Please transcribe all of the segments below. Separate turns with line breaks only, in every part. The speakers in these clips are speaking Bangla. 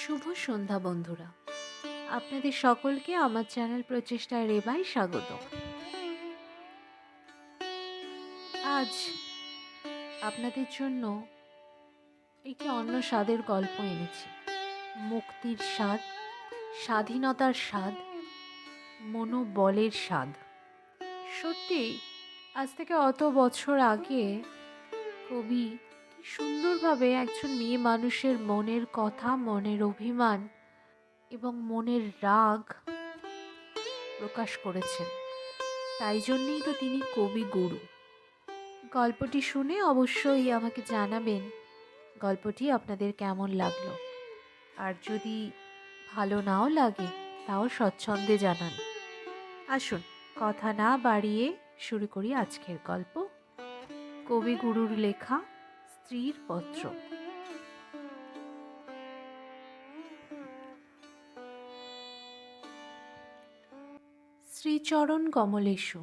শুভ সন্ধ্যা বন্ধুরা, আপনাদের সকলকে আমার চ্যানেল প্রচেষ্টায় রেবাই স্বাগত। আজ আপনাদের জন্য একটি অন্য স্বাদের গল্প এনেছি। মুক্তির স্বাদ, স্বাধীনতার স্বাদ, মনোবলের স্বাদ। সত্যি আজ থেকে অত বছর আগে কবি কি সুন্দরভাবে একজন মেয়ে মানুষের মনের কথা, মনের অভিমান এবং মনের রাগ প্রকাশ করেছেন। তাই জন্যেই তো তিনি কবিগুরু। গল্পটি শুনে অবশ্যই আমাকে জানাবেন গল্পটি আপনাদের কেমন লাগলো। আর যদি ভালো নাও লাগে তাও স্বচ্ছন্দে জানান। আসুন কথা না বাড়িয়ে শুরু করি আজকের গল্প। কবিগুরুর লেখা স্ত্রীর পত্র। শ্রীচরণ কমলেশু,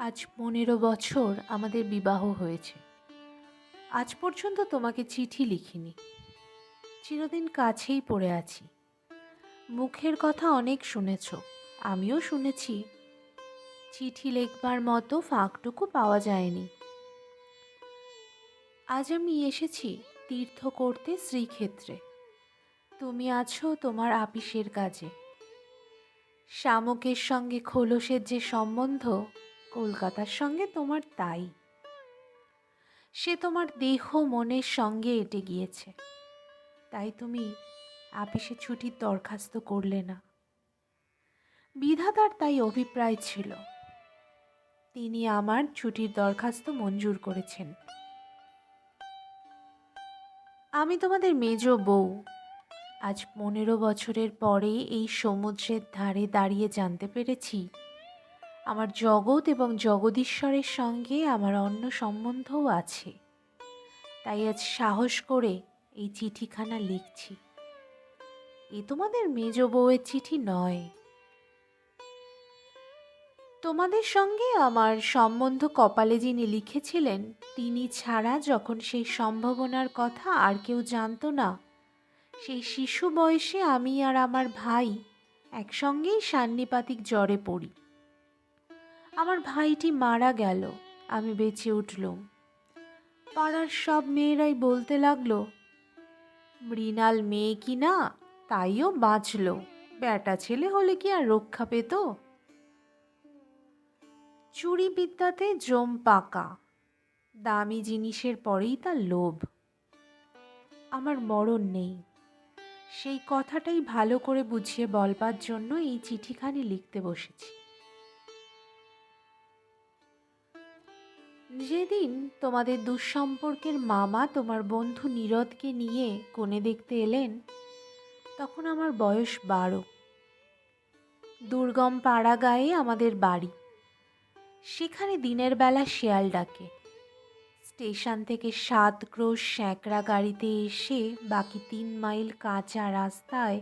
আজ 15 বছর আমাদের বিবাহ হয়েছে। আজ পর্যন্ত তোমাকে চিঠি লিখিনি। চিরদিন কাছেই পড়ে আছি। মুখের কথা অনেক শুনেছ, আমিও শুনেছি। চিঠি লেখবার মতো ফাঁকটুকু পাওয়া যায়নি। আজ আমি এসেছি তীর্থ করতে শ্রীক্ষেত্রে। তুমি আছো তোমার আপিসের কাজে। শামুকের সঙ্গে খোলসের যে সম্বন্ধ, কলকাতার সঙ্গে তোমার তাই। সে তোমার দেহ মনের সঙ্গে এঁটে গিয়েছে। তাই তুমি আপিসে ছুটির দরখাস্ত করলে না। বিধাতার তাই অভিপ্রায় ছিল। তিনি আমার ছুটির দরখাস্ত মঞ্জুর করেছেন। আমি তোমাদের মেজ বউ। আজ 15 বছরের পরে এই সমুদ্রের ধারে দাঁড়িয়ে জানতে পেরেছি আমার জগৎ এবং জগদীশ্বরের সঙ্গে আমার অন্য সম্বন্ধও আছে। তাই আজ সাহস করে এই চিঠিখানা লিখছি। এ তোমাদের মেজ বউয়ের চিঠি নয়। তোমাদের সঙ্গে আমার সম্বন্ধ কপালে যিনি লিখেছিলেন, তিনি ছাড়া যখন সেই সম্ভাবনার কথা আর কেউ জানতো না, সেই শিশু বয়সে আমি আর আমার ভাই একসঙ্গেই সান্নিপাতিক জ্বরে পড়ি। আমার ভাইটি মারা গেল, আমি বেঁচে উঠলুম। পাড়ার সব মেয়েরাই বলতে লাগলো, মৃণাল মেয়ে কি না, তাইও বাঁচল, বেটা ছেলে হলে কি আর রক্ষা পেত। চুরি বিদ্যাতে জম পাকা, দামি জিনিসের পরেই তার লোভ। আমার মরণ নেই, সেই কথাটাই ভালো করে বুঝিয়ে বলবার জন্য এই চিঠিখানি লিখতে বসেছি। যেদিন তোমাদের দুঃসম্পর্কের মামা তোমার বন্ধু নীরদকে নিয়ে কনে দেখতে এলেন, তখন আমার বয়স 12। দুর্গম পাড়া গায়ে আমাদের বাড়ি। সেখানে দিনের বেলা শেয়াল ডাকে। স্টেশন থেকে 7 ক্রোশ স্যাঁকড়া গাড়িতে এসে বাকি 3 মাইল কাঁচা রাস্তায়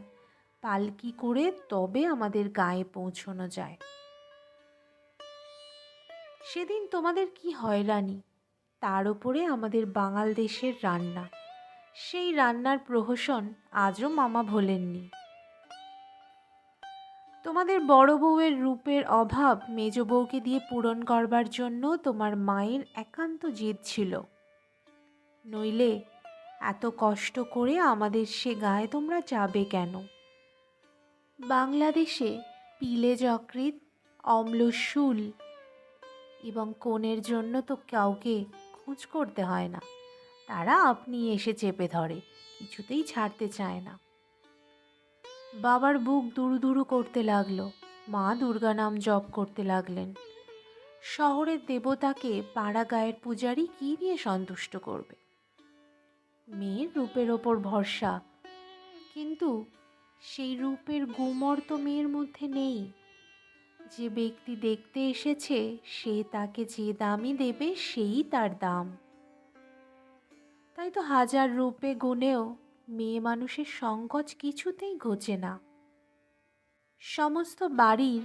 পালকি করে তবে আমাদের গায়ে পৌঁছানো যায়। সেদিন তোমাদের কি হয়রানি, তার উপরে আমাদের বাঙাল দেশের রান্না। সেই রান্নার প্রহসন আজও মামা ভোলেননি। তোমাদের বড় বউয়ের রূপের অভাব মেজ বউকে দিয়ে পূরণ করবার জন্য তোমার মায়ের একান্ত জেদ ছিল। নইলে এত কষ্ট করে আমাদের সে গায়ে তোমরা যাবে কেন? বাংলাদেশে পিলে যকৃৎ, অম্লশূল এবং কোণের জন্য তো কাউকে খোঁজ করতে হয় না। তারা আপনি এসে চেপে ধরে, কিছুতেই ছাড়তে চায় না। বাবার বুক দুরু দুরু করতে লাগলো। মা দুর্গা নাম জপ করতে লাগলেন। শহরের দেবতাকে পাড়া গায়ের পূজারী কি দিয়ে সন্তুষ্ট করবে? মেয়ের রূপের ওপর ভরসা, কিন্তু সেই রূপের গুমর তো মেয়ের মধ্যে নেই। যে ব্যক্তি দেখতে এসেছে সে তাকে যে দামই দেবে সেই তার দাম। তাই তো হাজার রূপে গুণেও মেয়ে মানুষের সংকোচ কিছুতেই ঘোচে না। সমস্ত বাড়ির,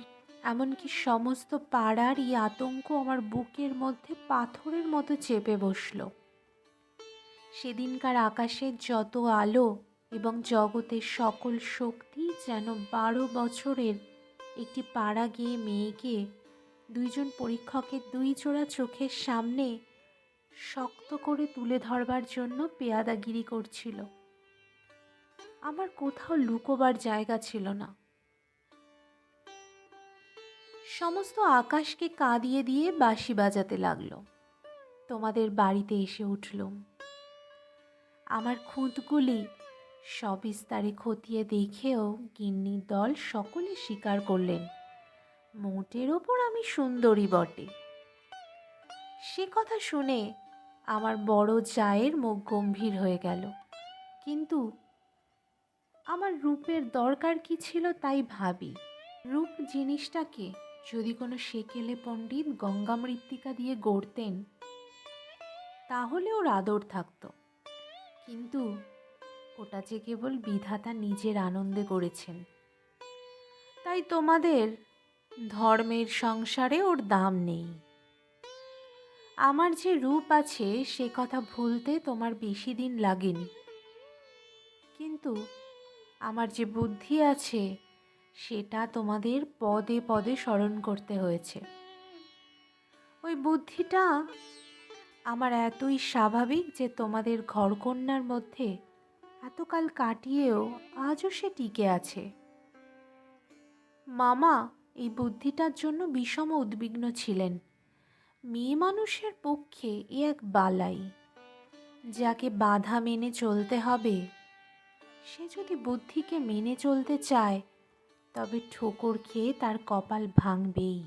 এমনকি সমস্ত পাড়ার এই আতঙ্ক আমার বুকের মধ্যে পাথরের মতো চেপে বসল। সেদিনকার আকাশের যত আলো এবং জগতের সকল শক্তি যেন 12 বছরের একটি পাড়া গিয়ে মেয়েকে দুইজন পরীক্ষকের দুই জোড়া চোখের সামনে শক্ত করে তুলে ধরবার জন্য পেয়াদাগিরি করছিল। আমার কোথাও লুকোবার জায়গা ছিল না। সমস্ত আকাশকে কাঁদিয়ে দিয়ে বাঁশি বাজাতে লাগলো। তোমাদের বাড়িতে এসে উঠলুম। আমার খুঁতগুলি সবিস্তারে খতিয়ে দেখেও গিন্নির দল সকলে স্বীকার করলেন মোটের ওপর আমি সুন্দরী বটে। সে কথা শুনে আমার বড় জায়ের মুখ গম্ভীর হয়ে গেল। কিন্তু আমার রূপের দরকার কি ছিল তাই ভাবি। রূপ জিনিসটাকে যদি কোনো সেকেলে পণ্ডিত গঙ্গা মৃত্তিকা দিয়ে গড়তেন তাহলে ওর আদর থাকত, কিন্তু ওটা যে কেবল বিধাতা নিজের আনন্দে করেছেন। তাই তোমাদের ধর্মের সংসারে ওর দাম নেই। আমার যে রূপ আছে সে কথা ভুলতে তোমার বেশি দিন লাগেনি, কিন্তু আমার যে বুদ্ধি আছে সেটা তোমাদের পদে পদে স্মরণ করতে হয়েছে। ওই বুদ্ধিটা আমার এতই স্বাভাবিক যে তোমাদের ঘরকন্যার মধ্যে এতকাল কাটিয়েও আজও সে টিকে আছে। মামা এই বুদ্ধিটার জন্য বিষম উদ্বিগ্ন ছিলেন। মেয়ে মানুষের পক্ষে এ এক বালাই। যাকে বাধা মেনে চলতে হবে সে যদি বুদ্ধিকে মেনে চলতে চায় তবে ঠোকর খেয়ে তার কপাল ভাঙবেই।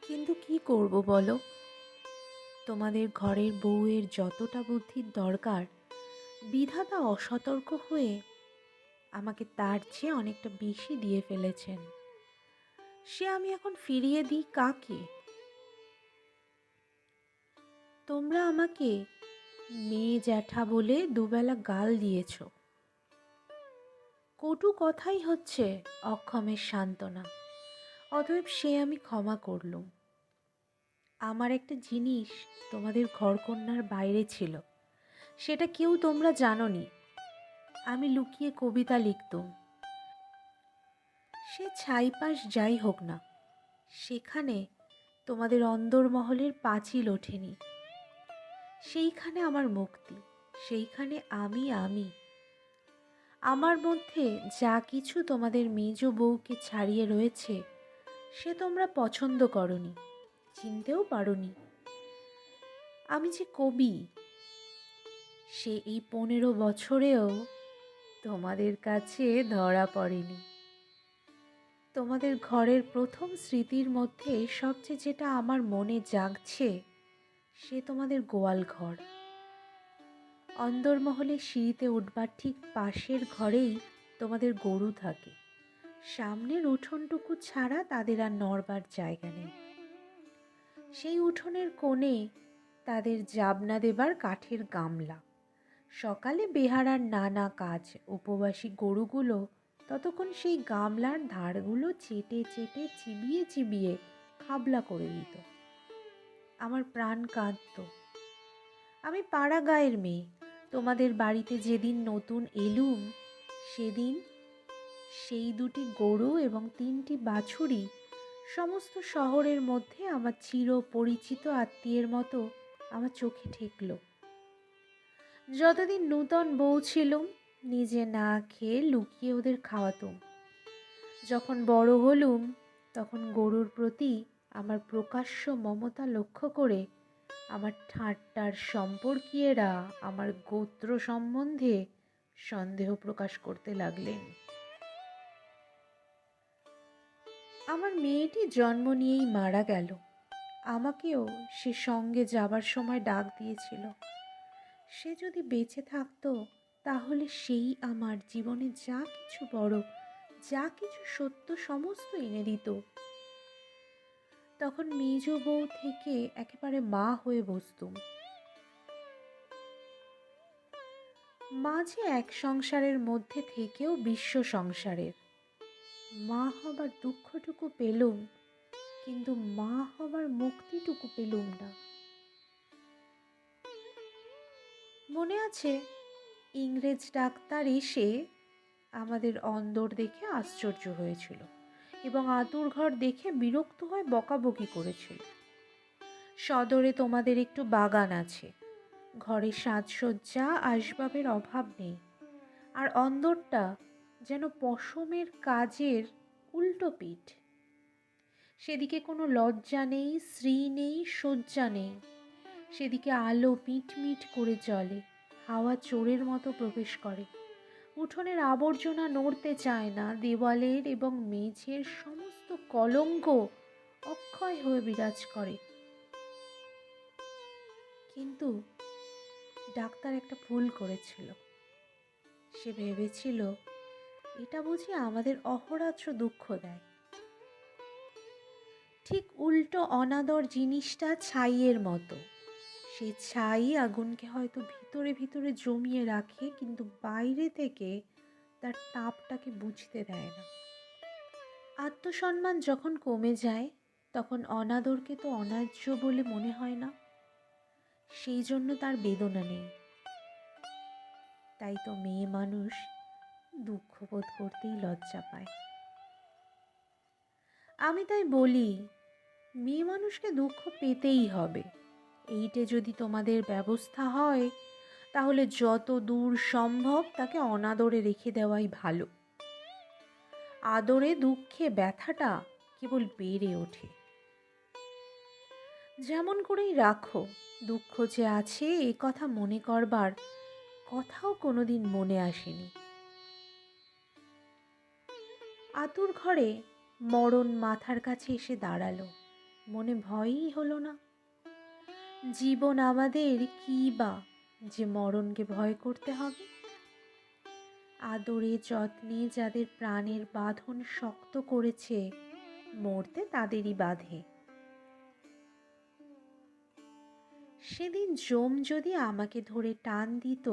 কিন্তু কি করব বলো? তোমাদের ঘরের বউয়ের যতটা বুদ্ধির দরকার বিধাতা অসতর্ক হয়ে আমাকে তার চেয়ে অনেকটা বেশি দিয়ে ফেলেছেন। সে আমি এখন ফিরিয়ে দিই কাকে? তোমরা আমাকে মেয়ে জ্যাঠা বলে দুবেলা গাল দিয়েছ। কটু কথাই হচ্ছে অক্ষমের সান্ত্বনা, অতএব সে আমি ক্ষমা করলুম। আমার একটা জিনিস তোমাদের ঘরকন্যার বাইরে ছিল, সেটা কেউ তোমরা জানোনি। আমি লুকিয়ে কবিতা লিখতুম। সে ছাইপাশ যাই হোক না, সেখানে তোমাদের অন্দরমহলের পাঁচিল ওঠেনি। সেইখানে আমার মুক্তি, সেইখানে আমি। আমার মধ্যে যা কিছু তোমাদের মেজ বউকে ছাড়িয়ে রয়েছে সে তোমরা পছন্দ করনি, চিনতেও পারোনি। আমি যে কবি সে এই 15 বছরেও তোমাদের কাছে ধরা পড়েনি। তোমাদের ঘরের প্রথম স্মৃতির মধ্যে সবচেয়ে যেটা আমার মনে জাগছে সে তোমাদের গোয়াল ঘর। অন্দরমহলে সিঁড়িতে উঠবার ঠিক পাশের ঘরেই তোমাদের গরু থাকে। সামনের উঠোনটুকু ছাড়া তাদের আর নড়বার জায়গা নেই। সেই উঠোনের কোণে তাদের জাবনা দেবার কাঠের গামলা। সকালে বেহারার নানা কাজ, উপবাসী গরুগুলো ততক্ষণ সেই গামলার ধারগুলো চেটে চেটে চিবিয়ে চিবিয়ে খাবলা করে দিত। আমার প্রাণ কাঁদত। আমি পাড়া গায়ের মেয়ে। তোমাদের বাড়িতে যেদিন নতুন এলুম সেদিন সেই 2টি গরু এবং 3টি বাছুরি সমস্ত শহরের মধ্যে আমার চির পরিচিত আত্মীয়ের মতো আমার চোখে ঠেকল। যতদিন নূতন বউ ছিলুম নিজে না খেয়ে লুকিয়ে ওদের খাওয়াতুম। যখন বড় হলুম তখন গরুর প্রতি আমার প্রকাশ্য মমতা লক্ষ্য করে আমার ঠাট্টার সম্পর্কীয়েরা আমার গোত্র সম্বন্ধে সন্দেহ প্রকাশ করতে লাগলেন। আমার মেয়েটি জন্ম নিয়েই মারা গেল। আমাকেও সে সঙ্গে যাবার সময় ডাক দিয়েছিল। সে যদি বেঁচে থাকতো তাহলে সেই আমার জীবনে যা কিছু বড়, যা কিছু সত্য সমস্ত এনে দিত। তখন মেজ বউ থেকে একেবারে মা হয়ে বসতুম। মাঝে এক সংসারের মধ্যে থেকেও বিশ্ব সংসারের মা হবার দুঃখটুকু পেলুম, কিন্তু মা হবার মুক্তিটুকু পেলুম না। মনে আছে ইংরেজ ডাক্তার এসে আমাদের অন্দর দেখে আশ্চর্য হয়েছিল এবং আতুর ঘর দেখে বিরক্ত হয়ে বকাবকি করেছিল। সদরে তোমাদের একটু বাগান আছে, ঘরে সাজসজ্জা আসবাবের অভাব নেই, আর অন্দরটা যেন পশমের কাজের উল্টো পিঠ। সেদিকে কোনো লজ্জা নেই, শ্রী নেই, শয্যা নেই। সেদিকে আলো মিটমিট করে জ্বলে, হাওয়া চোরের মতো প্রবেশ করে। উঠোনের আবর্জনা নড়তে চায় না, দেওয়ালের এবং মেঝের সমস্ত কলঙ্ক অক্ষয় হয়ে বিরাজ করে। কিন্তু ডাক্তার একটা ভুল করেছিল। সে ভেবেছিল এটা বুঝি আমাদের অহরাত্র দুঃখ দেয়। ঠিক উল্টো অনাদর জিনিসটা ছাইয়ের মতো। সে ছাই আগুনকে হয়তো ভিতরে ভিতরে জমিয়ে রাখে, কিন্তু বাইরে থেকে তার তাপটাকে বুঝতে দেয় না। আত্মসম্মান যখন কমে যায় তখন অনাদরকে তো অন্যায্য বলে মনে হয় না, সেই জন্য তার বেদনা নেই। তাই তো মেয়ে মানুষ দুঃখ বোধ করতেই লজ্জা পায়। আমি তাই বলি, মেয়ে মানুষকে দুঃখ পেতেই হবে। এইটে যদি তোমাদের ব্যবস্থা হয় তাহলে যত দূর সম্ভব তাকে অনাদরে রেখে দেওয়াই ভালো। আদরে দুঃখে ব্যথাটা কেবল বেড়ে ওঠে। যেমন করেই রাখো, দুঃখ যে আছে এ কথা মনে করবার কথাও কোনোদিন মনে আসেনি। আতুর ঘরে মরণ মাথার কাছে এসে দাঁড়ালো, মনে ভয়ই হলো না। জীবন আমাদের কি বা যে মরণকে ভয় করতে হবে? আদরে যত্নে যাদের প্রাণের বাঁধন শক্ত করেছে, মরতে তাদেরই বাঁধে। সেদিন যম যদি আমাকে ধরে টান দিত,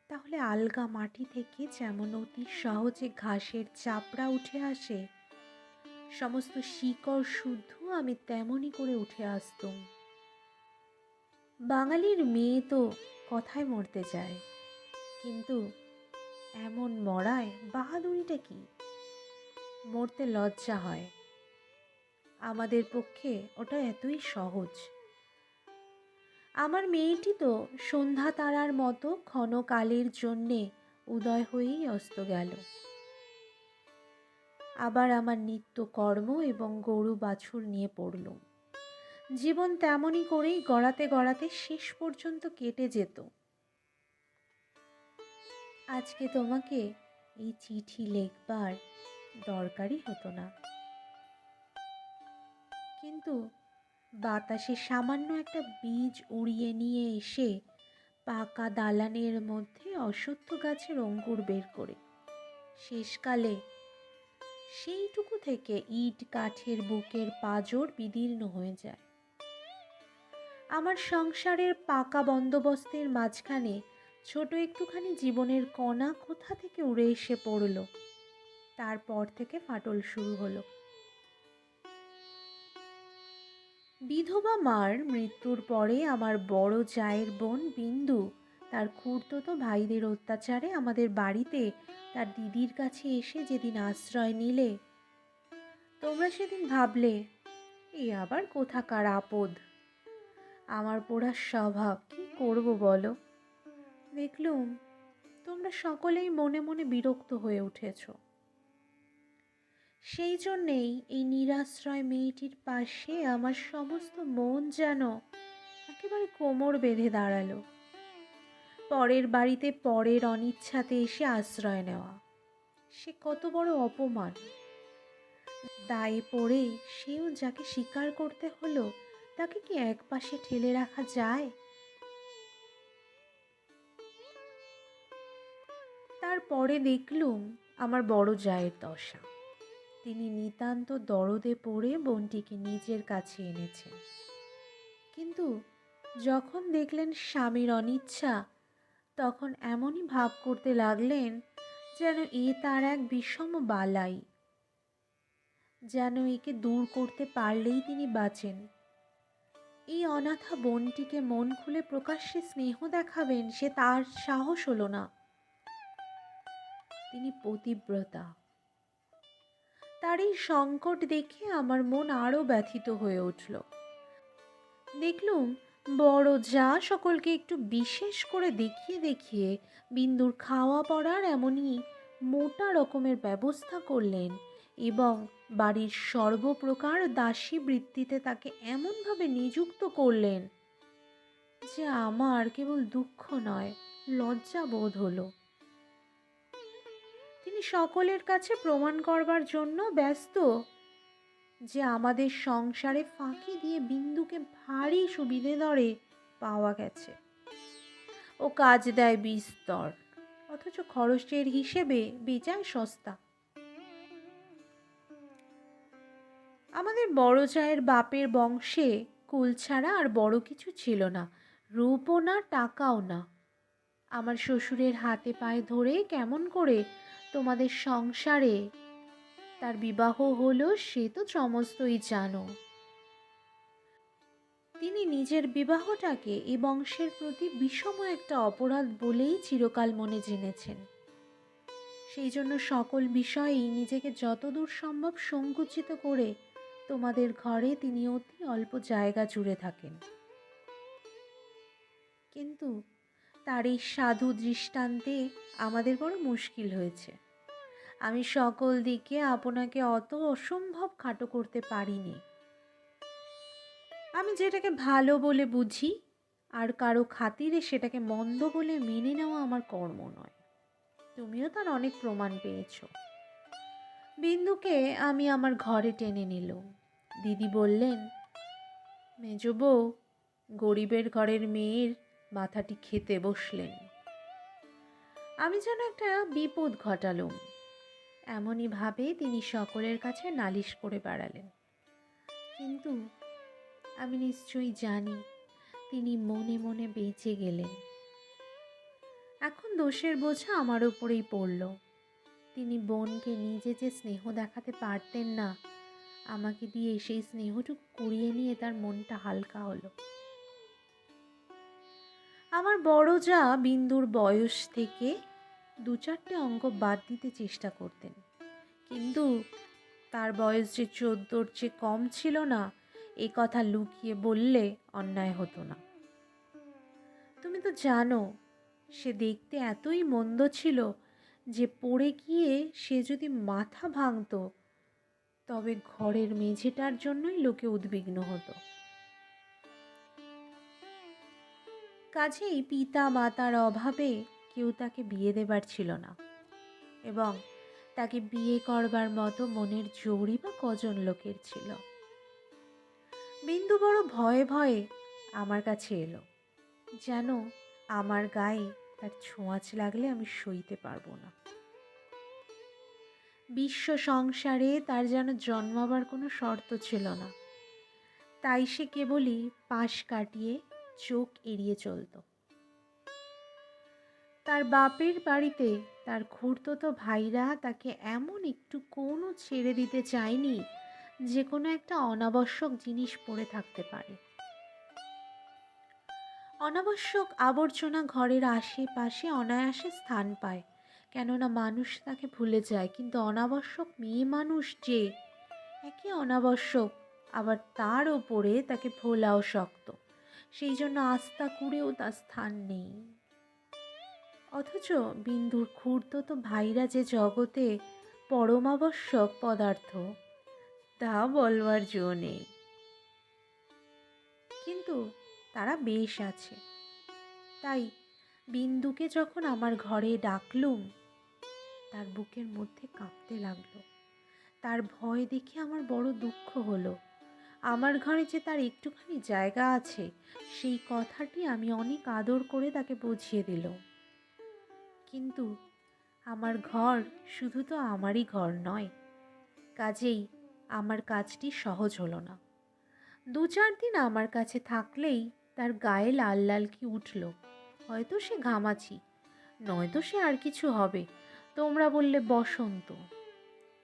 তাহলে আলগা মাটি থেকে যেমন অতি সহজে ঘাসের চাপড়া উঠে আসে, সমস্ত শিকড় শুদ্ধ আমি তেমনই করে উঠে আসতুম। বাঙালির মেয়ে তো কথায় মরতে যায়, কিন্তু এমন মরায় বাহাদুরিটা কি? মরতে লজ্জা হয়। আমাদের পক্ষে ওটা এতই সহজ। আমার মেয়েটি তো সন্ধ্যা তারার মতো ক্ষণকালের জন্যে উদয় হয়েই অস্ত গেল। আবার আমার নিত্য কর্ম এবং গরু বাছুর নিয়ে পড়লুম। জীবন তেমনই করেই গড়াতে গড়াতে শেষ পর্যন্ত কেটে যেত। আজকে তোমাকে এই চিঠি লেখবার দরকারই হতো না, কিন্তু বাতাসে সামান্য একটা বীজ উড়িয়ে নিয়ে এসে পাকা দালানের মধ্যে অশ্বত্থ গাছের অঙ্কুর বের করে শেষকালে সেইটুকু থেকে ইট কাঠের বুকের পাঁজর বিদীর্ণ হয়ে যায়। আমার সংসারের পাকা বন্দোবস্তের মাঝখানে ছোট একটুখানি জীবনের কণা কোথা থেকে উড়ে এসে পড়ল। তারপর থেকে ফাটল শুরু হলো। বিধবা মার মৃত্যুর পরে আমার বড় জায়ের বোন বিন্দু তার খুড়তুতো ভাইদের অত্যাচারে আমাদের বাড়িতে তার দিদির কাছে এসে যেদিন আশ্রয় নিলে, তোমরা সেদিন ভাবলে এ আবার কোথাকার আপদ। আমার পোড়া স্বভাব, কি করব বলো? দেখলুম তোমরা সকলেই মনে মনে বিরক্ত হয়ে উঠেছ। সেই জন্যেই এই নিরাশ্রয় মেয়েটির পাশে আমার সমস্ত মন যেন একেবারে কোমর বেঁধে দাঁড়ালো। পরের বাড়িতে পরের অনিচ্ছাতে এসে আশ্রয় নেওয়া, সে কত বড় অপমান। দায়ে পড়ে সেও যাকে স্বীকার করতে হলো, তাকে কি এক পাশে ঠেলে রাখা যায়? তারপরে দেখলুম আমার বড় জায়ের দশা। তিনি নিতান্ত দরদে পড়ে বোনটিকে নিজের কাছে এনেছেন, কিন্তু যখন দেখলেন স্বামীর অনিচ্ছা, তখন এমনই ভাব করতে লাগলেন যেন এ তার এক বিষম বালাই, যেন একে দূর করতে পারলেই তিনি বাঁচেন। এই অনাথা বোনটিকে মন খুলে প্রকাশ্যে স্নেহ দেখাবেন, সে তার সাহস হলো না। তিনি পতিব্রতা। তার এই সংকট দেখে আমার মন আরো ব্যথিত হয়ে উঠল। দেখলুম বড় যা সকলকে একটু বিশেষ করে দেখিয়ে দেখিয়ে বিন্দুর খাওয়া পড়ার এমনই মোটা রকমের ব্যবস্থা করলেন এবং বাড়ির সর্বপ্রকার দাসী বৃত্তিতে তাকে এমনভাবে নিযুক্ত করলেন যে আমার কেবল দুঃখ নয়, লজ্জা বোধ হলো। তিনি সকলের কাছে প্রমাণ করবার জন্য ব্যস্ত যে আমাদের সংসারে ফাঁকি দিয়ে বিন্দুকে ভারী সুবিধে দরে পাওয়া গেছে। ও কাজ দেয় বিস্তর, অথচ খরচের হিসেবে বেজায় সস্তা। আমাদের বড় জায়ের বাপের বংশে কুল ছাড়া আর বড় কিছু ছিল না, রূপও না, টাকাও না। আমার শ্বশুরের হাতে পায়ে ধরে কেমন করে তোমাদের সংসারে তার বিবাহ হলো সে তো সমস্তই জানো। তিনি নিজের বিবাহটাকে এই বংশের প্রতি বিষম একটা অপরাধ বলেই চিরকাল মনে জেনেছেন। সেই জন্য সকল বিষয়েই নিজেকে যতদূর সম্ভব সংকুচিত করে তোমাদের ঘরে তিনি অতি অল্প জায়গা জুড়ে থাকেন। কিন্তু তার এই সাধু দৃষ্টান্তে আমাদের বড় মুশকিল হয়েছে। আমি সকল দিকে আপনাকে অত অসম্ভব খাটো করতে পারিনি। আমি যেটাকে ভালো বলে বুঝি আর কারো খাতিরে সেটাকে মন্দ বলে মেনে নেওয়া আমার কর্ম নয়। তুমিও তার অনেক প্রমাণ পেয়েছ। বিন্দুকে আমি আমার ঘরে টেনে নিলাম। দিদি বললেন, মেজো বউ, গরিবের ঘরের মেয়ের মাথাটি খেতে বসলেন। আমি যেন একটা বিপদ ঘটালুম এমনই ভাবে তিনি সকলের কাছে নালিশ করে বেড়ালেন। কিন্তু আমি নিশ্চয়ই জানি তিনি মনে মনে বেঁচে গেলেন। এখন দোষের বোঝা আমার উপরেই পড়ল। তিনি বোনকে নিজে যে স্নেহ দেখাতে পারতেন না, আমাকে দিয়ে সেই স্নেহটুকু কুড়িয়ে নিয়ে তার মনটা হালকা হলো। আমার বড় যা বিন্দুর বয়স থেকে 2-4টে অঙ্ক বাদ দিতে চেষ্টা করতেন, কিন্তু তার বয়স যে 14-র চেয়ে কম ছিল না এ কথা লুকিয়ে বললে অন্যায় হতো না। তুমি তো জানো সে দেখতে এতই মন্দ ছিল যে পড়ে গিয়ে সে যদি মাথা ভাঙত তবে ঘরের মেঝেটার জন্যই লোকে উদ্বিগ্ন হতো। কাজেই পিতা মাতার অভাবে কেউ তাকে বিয়ে দেবার ছিল না এবং তাকে বিয়ে করবার মতো মনের জোরই বা কজন লোকের ছিল। বিন্দু বড় ভয়ে ভয়ে আমার কাছে এলো, যেন আমার গায়ে তার ছোঁয়াচ লাগলে আমি সইতে পারবো না। বিশ্ব সংসারে তার যেন জন্মাবার কোনো শর্ত ছিল না, তাই সে কেবলই পাশ কাটিয়ে চোখ এড়িয়ে চলত। তার বাপের বাড়িতে তার খুড়তুতো ভাইরা তাকে এমন একটু কোনো ছেড়ে দিতে চায়নি যে কোনো একটা অনাবশ্যক জিনিস পড়ে থাকতে পারে। অনাবশ্যক আবর্জনা ঘরের আশেপাশে অনায়াসে স্থান পায়, কেননা মানুষ তাকে ভুলে যায়। কিন্তু অনাবশ্যক মেয়ে মানুষ যে একে অনাবশ্যক, আবার তার ওপরে তাকে ভোলাও শক্ত, সেই জন্য আস্থা কুড়েও তার স্থান নেই। অথচ বিন্দুর খুড়তুতো ভাইরা যে জগতে পরমাবশ্যক পদার্থ তা বলবার জো নেই। কিন্তু তারা বেশ আছে। তাই বিন্দুকে যখন আমার ঘরে ডাকলুম তার বুকের মধ্যে কাঁপতে লাগলো। তার ভয় দেখে আমার বড় দুঃখ হলো। আমার ঘরে যে তার একটুখানি জায়গা আছে সেই কথাটি আমি অনেক আদর করে তাকে বুঝিয়ে দিলাম। কিন্তু আমার ঘর শুধু তো আমারই ঘর নয়, কাজেই আমার কাজটি সহজ হলো না। 2-4 দিন আমার কাছে থাকলেই তার গায়ে লাল লাল কি উঠল। হয়তো সে ঘামাচি, নয়তো সে আর কিছু হবে। তোমরা বললে বসন্ত,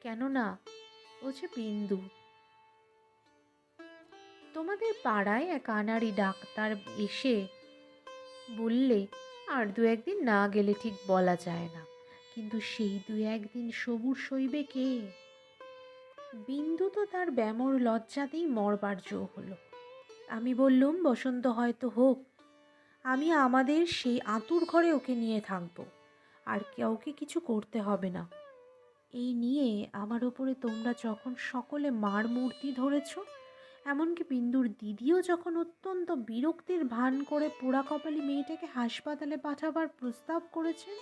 কেননা ও যে বিন্দু। তোমাদের পাড়ায় এক আনাড়ি ডাক্তার এসে বললে আর দু একদিন না গেলে ঠিক বলা যায় না, কিন্তু সেই দু একদিন সবুর সইবে কে? বিন্দু তো তার ব্যামোর লজ্জাতেই মরবার জো হলো। আমি বললুম, বসন্ত হয়তো হোক, আমি আমাদের সেই আঁতুর ঘরে ওকে নিয়ে থাকবো, আর কাউকে কিছু করতে হবে না। এই নিয়ে আমার ওপরে তোমরা যখন সকলে মার মূর্তি ধরেছ, এমনকি বিন্দুর দিদিও যখন অত্যন্ত বিরক্তির ভান করে পোড়া কপালি মেয়েটাকে হাসপাতালে পাঠাবার প্রস্তাব করেছেন,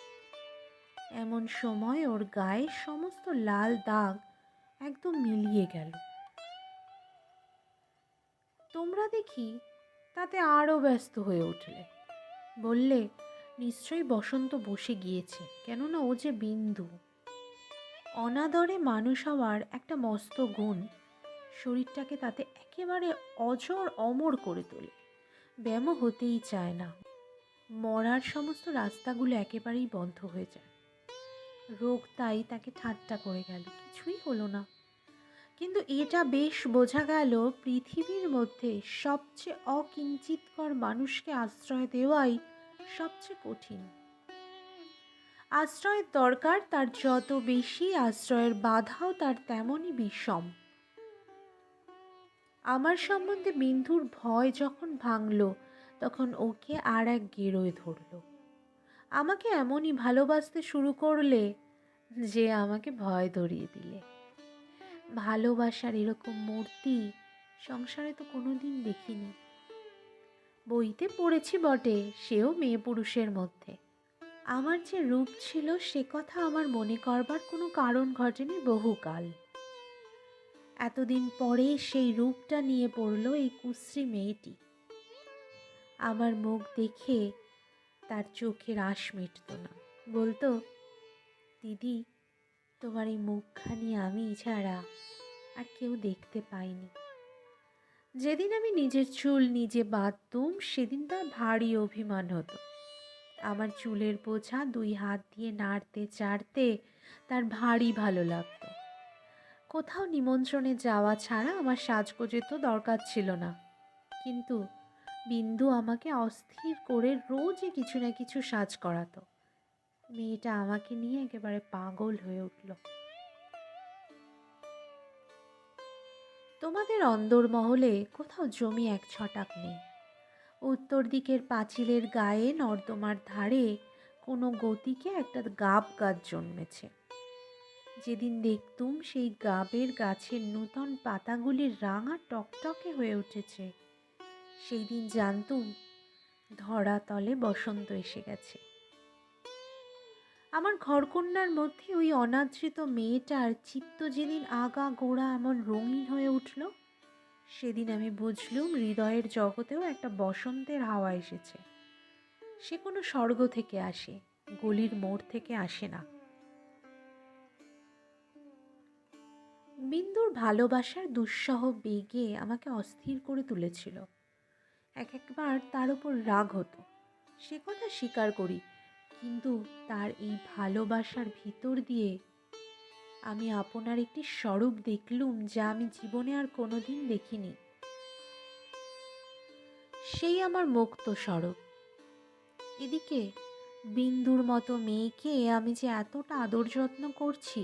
এমন সময় ওর গায়ে সমস্ত লাল দাগ একদম মিলিয়ে গেল। তোমরা দেখি তাতে আরও ব্যস্ত হয়ে উঠলে। বললে, নিশ্চয়ই বসন্ত বসে গিয়েছে, কেননা ও যে বিন্দু। অনাদরে মানুষ হওয়ার একটা মস্ত গুণ শরীরটাকে তাতে একেবারে অজর অমর করে তোলে। ব্যায়ামও হতেই চায় না, মরার সমস্ত রাস্তাগুলো একেবারেই বন্ধ হয়ে যায়। রোগ তাই তাকে ঠাট্টা করে গেল, কিছুই হলো না। কিন্তু এটা বেশ বোঝা গেল, পৃথিবীর মধ্যে সবচেয়ে অকিঞ্চিতকর মানুষকে আশ্রয় দেওয়াই সবচেয়ে কঠিন। আশ্রয়ের দরকার তার যত বেশি, আশ্রয়ের বাধাও তার তেমনই বিষম। আমার সম্বন্ধে বিন্ধুর ভয় যখন ভাঙল, তখন ওকে আর এক গেরোয় ধরল। আমাকে এমনই ভালোবাসতে শুরু করলে যে আমাকে ভয় ধরিয়ে দিলে। ভালোবাসার এরকম মূর্তি সংসারে তো কোনোদিন দেখিনি। বইতে পড়েছি বটে, সেও মেয়ে পুরুষের মধ্যে। আমার যে রূপ ছিল সে কথা আমার মনে করবার কোনো কারণ ঘটেনি বহুকাল। এতদিন পরে সেই রূপটা নিয়ে পড়ল এই কুশ্রী মেয়েটি। আমার মুখ দেখে তার চোখের আশ মিটত না। বলতো, দিদি, তোমার এই মুখখানি আমি ছাড়া আর কেউ দেখতে পাইনি। যেদিন আমি নিজের চুল নিজে বাঁধতুম, সেদিন তার ভারী অভিমান হতো। আমার চুলের বোঝা দুই হাত দিয়ে নাড়তে চাড়তে তার ভারী ভালো লাগতো। কোথাও নিমন্ত্রণে যাওয়া ছাড়া আমার সাজগোজের তো দরকার ছিল না, কিন্তু বিন্দু আমাকে অস্থির করে রোজই কিছু না কিছু সাজ করাতো। মেয়েটা আমাকে নিয়ে একেবারে পাগল হয়ে উঠল। তোমাদের অন্দরমহলে কোথাও জমি এক ছটাক নেই। উত্তর দিকের পাঁচিলের গায়ে নর্দমার ধারে কোনো গতিকে একটা গাব গাছ জন্মেছে। যেদিন দেখতুম সেই গাবের গাছের নূতন পাতাগুলি রাঙা টকটকে হয়ে উঠেছে, সেই দিন জানতুম ধরাতলে বসন্ত এসে গেছে। আমার ঘরকন্যার মধ্যে ওই অনাদৃত মেয়েটার চিত্ত যেদিন আগা গোড়া এমন রঙিন হয়ে উঠল, সেদিন আমি বুঝলুম হৃদয়ের জগতেও একটা বসন্তের হাওয়া এসেছে। সে কোনো স্বর্গ থেকে আসে, গলির মোড় থেকে আসে না। বিন্দুর ভালোবাসার দুঃসহ বেগে আমাকে অস্থির করে তুলেছিল। একবার তার উপর রাগ হতো, সে কথা স্বীকার করি, কিন্তু তার এই ভালোবাসার ভিতর দিয়ে আমি আপনার একটি স্বরূপ দেখলুম যা আমি জীবনে আর কোনোদিন দেখিনি। সেই আমার মুক্ত স্বরূপ। এদিকে বিন্দুর মতো মেয়েকে আমি যে এতটা আদর যত্ন করছি,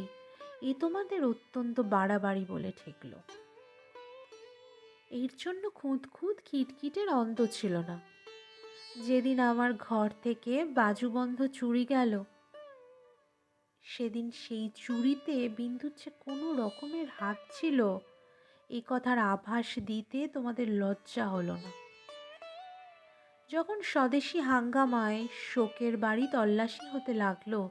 এ তোমাদের অত্যন্ত বাড়াবাড়ি বলে ঠেকল। এর জন্য খুঁত খুঁত খিটখিটের অন্ত ছিল না। যেদিন আমার ঘর থেকে বাজুবন্ধ চুরি গেল, সেদিন সেই চুরিতে বিন্দুর যে কোনো রকমের হাত ছিল, এই কথার আভাস দিতে তোমাদের লজ্জা হলো না। যখন স্বদেশী হাঙ্গামায় শোকের বাড়ি তল্লাশি হতে লাগলো,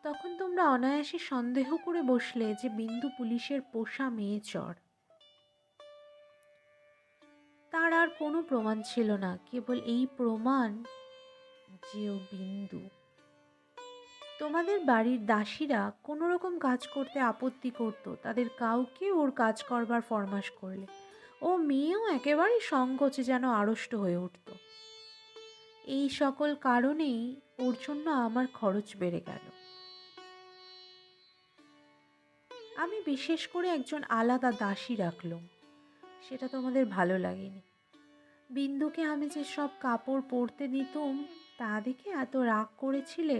তখন তোমরা অনায়াসে সন্দেহ করে বসলে যে বিন্দু পুলিশের পোষা মেয়ে চর। তার আর কোনো প্রমাণ ছিল না, কেবল এই প্রমাণ যে ও বিন্দু। তোমাদের বাড়ির দাসীরা কোনো রকম কাজ করতে আপত্তি করত, তাদের কাউকে ওর কাজ করবার ফরমাশ করলে ও মেয়েও একেবারেই সংকোচে যেন আড়ষ্ট হয়ে উঠত। এই সকল কারণেই ওর জন্য আমার খরচ বেড়ে গেল। আমি বিশেষ করে একজন আলাদা দাসী রাখলাম। সেটা তোমাদের ভালো লাগেনি। বিন্দুকে আমি যে সব কাপড় পরতে দিতুম তা দেখে এত রাগ করেছিলে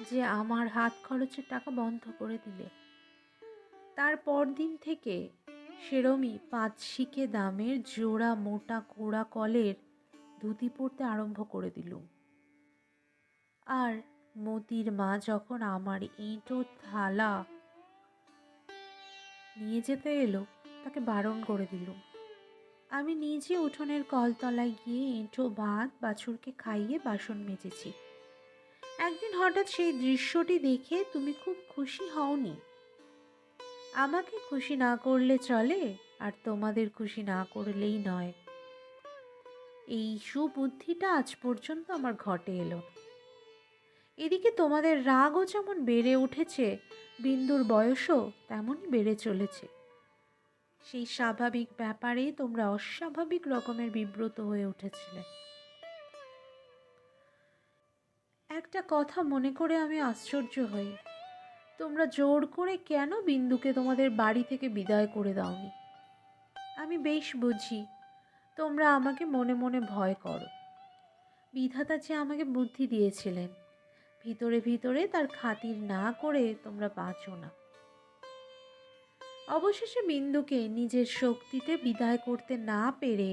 যে আমার হাত খরচের টাকা বন্ধ করে দিলে। তারপর দিন থেকে সেরমই 5 শিকে দামের জোড়া মোটা কোড়া কলের ধুতি পরতে আরম্ভ করে দিলুম। আর মতির মা যখন আমার এঁটো থালা নিয়ে যেতে এলো, তাকে বারণ করে দিলুম। আমি নিজে উঠোনের কলতলায় গিয়ে এঁটো ভাত বাছুরকে খাইয়ে বাসন মেজেছি। একদিন হঠাৎ সেই দৃশ্যটি দেখে তুমি খুব খুশি হওনি। আমাকে খুশি না করলে চলে, আর তোমাদের খুশি না করলেই নয়। এই সুবুদ্ধিটা আজ পর্যন্ত আমার ঘটে এলো। এদিকে তোমাদের রাগও যেমন বেড়ে উঠেছে, বিন্দুর বয়সও তেমনই বেড়ে চলেছে। সেই স্বাভাবিক ব্যাপারে তোমরা অস্বাভাবিক রকমের বিব্রত হয়ে উঠেছিলে। একটা কথা মনে করে আমি আশ্চর্য হই, তোমরা জোর করে কেন বিন্দুকে তোমাদের বাড়ি থেকে বিদায় করে দাওনি? আমি বেশ বুঝি তোমরা আমাকে মনে মনে ভয় করো। বিধাতা যে আমাকে বুদ্ধি দিয়েছিলেন, ভিতরে ভিতরে তার খাতির না করে তোমরা বাঁচো না। অবশেষে বিন্দুকে নিজের শক্তিতে বিদায় করতে না পেরে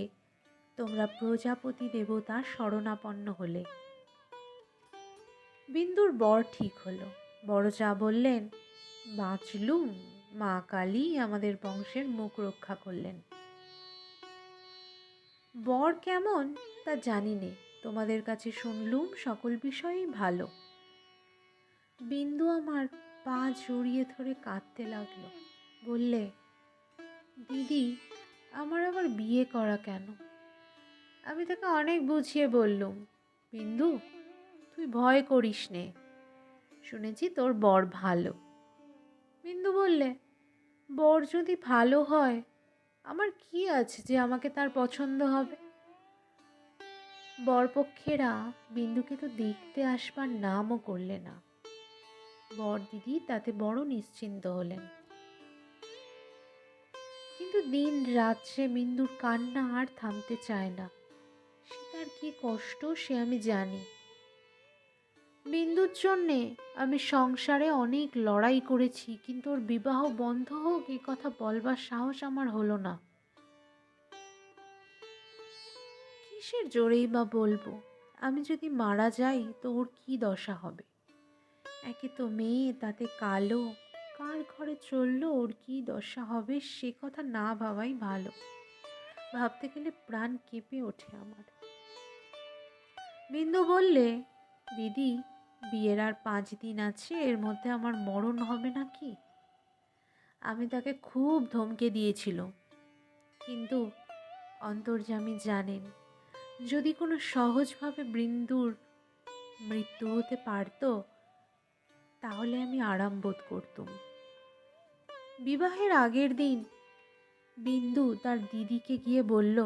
তোমরা প্রজাপতি দেবতার শরণাপন্ন হলে। বিন্দুর বর ঠিক হলো। বড় যা বললেন, বাঁচলুম, মা কালী আমাদের বংশের মুখ রক্ষা করলেন। বর কেমন তা জানি নে, তোমাদের কাছে শুনলুম সকল বিষয়েই ভালো। বিন্দু আমার পা জড়িয়ে ধরে কাঁদতে লাগলো। বললে, দিদি আমার আবার বিয়ে করা কেন? আমি তাকে অনেক বুঝিয়ে বললুম, বিন্দু তুই ভয় করিস নে, শুনেছি তোর বর ভালো। বিন্দু বললে, বর যদি ভালো হয় আমার কি আছে যে আমাকে তার পছন্দ হবে? বরপক্ষেরা বিন্দুকে তো দেখতে আসবার নামও করলে না। বর দিদি তাতে বড় নিশ্চিন্ত হলেন। কিন্তু দিন রাত্রে বিন্দুর কান্না আর থামতে চায় না। সে তার কি কষ্ট সে আমি জানি। বিন্দুর জন্যে আমি সংসারে অনেক লড়াই করেছি, কিন্তু ওর বিবাহ বন্ধ হোক এ কথা বলবার সাহস আমার হলো না। কিসের জোরেই বা বলবো? আমি যদি মারা যাই তো ওর কি দশা হবে? একে তো মেয়ে, তাতে কালো, কার ঘরে চললো ওর কি দশা হবে সে কথা না ভাবাই ভালো। ভাবতে গেলে প্রাণ কেঁপে ওঠে আমার। বিন্দু বললে, দিদি বিয়ের আর 5 দিন আছে, এর মধ্যে আমার মরণ হবে নাকি? আমি তাকে খুব ধমকে দিয়েছিল, কিন্তু অন্তর্যামী জানেন যদি কোনো সহজভাবে বিন্দুর মৃত্যু হতে পারত তাহলে আমি আরাম বোধ করতুম। বিবাহের আগের দিন বিন্দু তার দিদিকে গিয়ে বলল,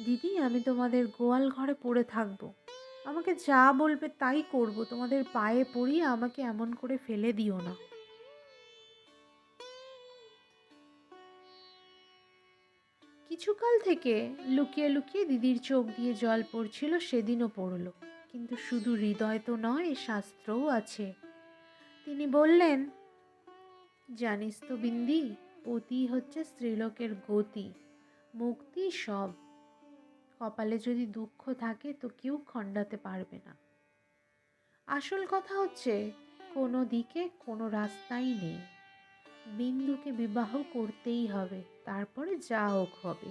দিদি আমি তোমাদের গোয়াল ঘরে পড়ে থাকবো, আমাকে যা বলবে তাই করব, তোমাদের পায়ে পড়ি, আমাকে এমন করে ফেলে দিও না। কিছুকাল থেকে লুকিয়ে লুকিয়ে দিদির চোখ দিয়ে জল পড়ছিল, সেদিনও পড়ল। কিন্তু শুধু হৃদয় তো নয়, শাস্ত্রও আছে। তিনি বললেন, জানিস তো বিন্দি, পতি হচ্ছে স্ত্রীলোকের গতি, মুক্তি সব। কপালে যদি দুঃখ থাকে তো কেউ খণ্ডাতে পারবে না। আসল কথা হচ্ছে কোনো দিকে কোনো রাস্তাই নেই। বিন্দুকে বিবাহ করতেই হবে, তারপরে যা হোক হবে।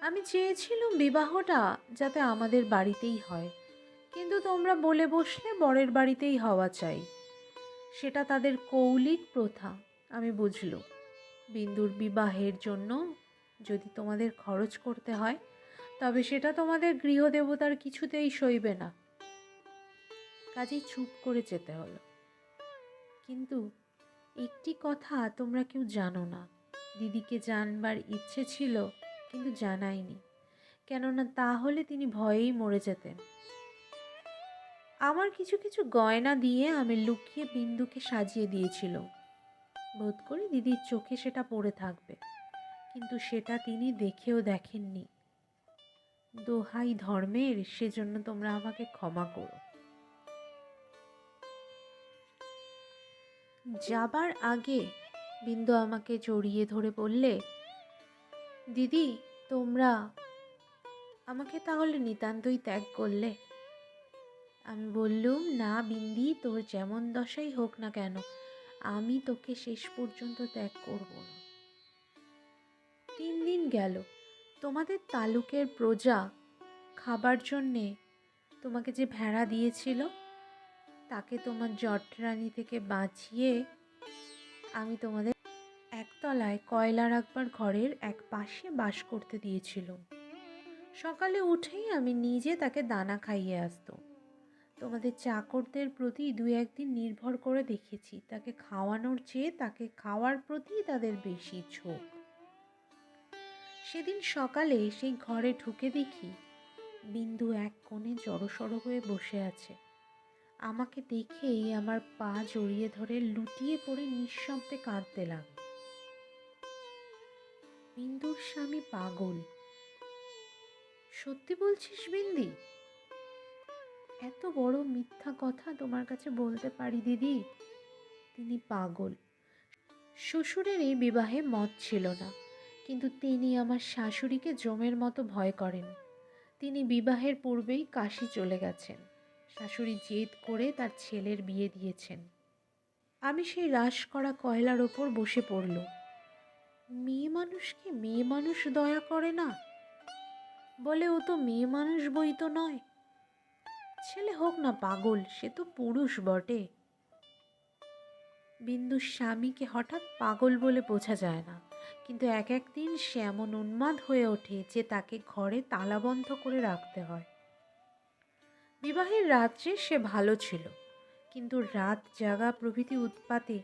আমি চেয়েছিলাম বিবাহটা যাতে আমাদের বাড়িতেই হয়, কিন্তু তোমরা বলে বসলে বরের বাড়িতেই হওয়া চাই। সেটা তাদের কৌলিক প্রথা, আমি বুঝলুম। বিন্দুর বিবাহের জন্য যদি তোমাদের খরচ করতে হয় তবে সেটা তোমাদের গৃহদেবতার কিছুতেই সইবে না। কাজেই চুপ করে যেতে হলো। কিন্তু একটি কথা তোমরা কেউ জানো না, দিদিকে জানবার ইচ্ছে ছিল কিন্তু জানাইনি, কেননা তাহলে তিনি ভয়েই মরে যেতেন। আমার কিছু কিছু গয়না দিয়ে আমি লুকিয়ে বিন্দুকে সাজিয়ে দিয়েছিল, বোধ করি দিদির চোখে সেটা পড়ে থাকবে। কিন্তু সেটা তিনি দেখেও দেখেননি। দোহাই ধর্মের, সেজন্য তোমরা আমাকে ক্ষমা করো। যাবার আগে বিন্দু আমাকে জড়িয়ে ধরে বললে, দিদি তোমরা আমাকে তাহলে নিতান্তই ত্যাগ করলে? আমি বললুম, না বিন্দি, তোর যেমন দশাই হোক না কেন, আমি তোকে শেষ পর্যন্ত ত্যাগ করব না। 3 দিন গেল। তোমাদের তালুকের প্রজা খাবার জন্যে তোমাকে যে ভেড়া দিয়েছিল, তাকে তোমার জঠরানি থেকে বাঁচিয়ে আমি তোমাদের একতলায় কয়লা রাখবার ঘরের এক পাশে বাস করতে দিয়েছিলাম। সকালে উঠেই আমি নিজে তাকে দানা খাইয়ে আসতাম। তোমাদের চাকরদের প্রতি 2-1 দিন নির্ভর করে দেখেছি, তাকে খাওয়ানোর চেয়ে তাকে খাওয়ার প্রতি তাদের বেশি ঝোঁক। সেদিন সকালে সেই ঘরে ঢুকে দেখি বিন্দু এক কোণে জড়সড় হয়ে বসে আছে। আমাকে দেখেই আমার পা জড়িয়ে ধরে লুটিয়ে পড়ে নিঃশব্দে কাঁদতে লাগল। বিন্দুর স্বামী পাগল। সত্যি বলছিস বিন্দি? এত বড় মিথ্যা কথা তোমার কাছে বলতে পারি দিদি? তিনি পাগল। শ্বশুরের এই বিবাহে মত ছিল না, কিন্তু তিনি আমার শাশুড়িকে জমের মতো ভয় করেন। তিনি বিবাহের পূর্বেই কাশী চলে গেছেন। শাশুড়ি জেদ করে তার ছেলের বিয়ে দিয়েছেন। আমি সেই রাশ করা কয়লার ওপর বসে পড়ল। মেয়ে মানুষকে মেয়ে মানুষ দয়া করে না? বলে, ও তো মেয়ে মানুষ বই তো নয়। ছেলে হোক না পাগল, সে তো পুরুষ বটে। বিন্দুর স্বামীকে হঠাৎ পাগল বলে বোঝা যায় না, কিন্তু এক একদিন সে এমন উন্মাদ হয়ে ওঠে যে তাকে ঘরে তালাবন্ধ করে রাখতে হয়। বিবাহের রাত্রে সে ভালো ছিল, কিন্তু রাত জাগা প্রভৃতি উৎপাতে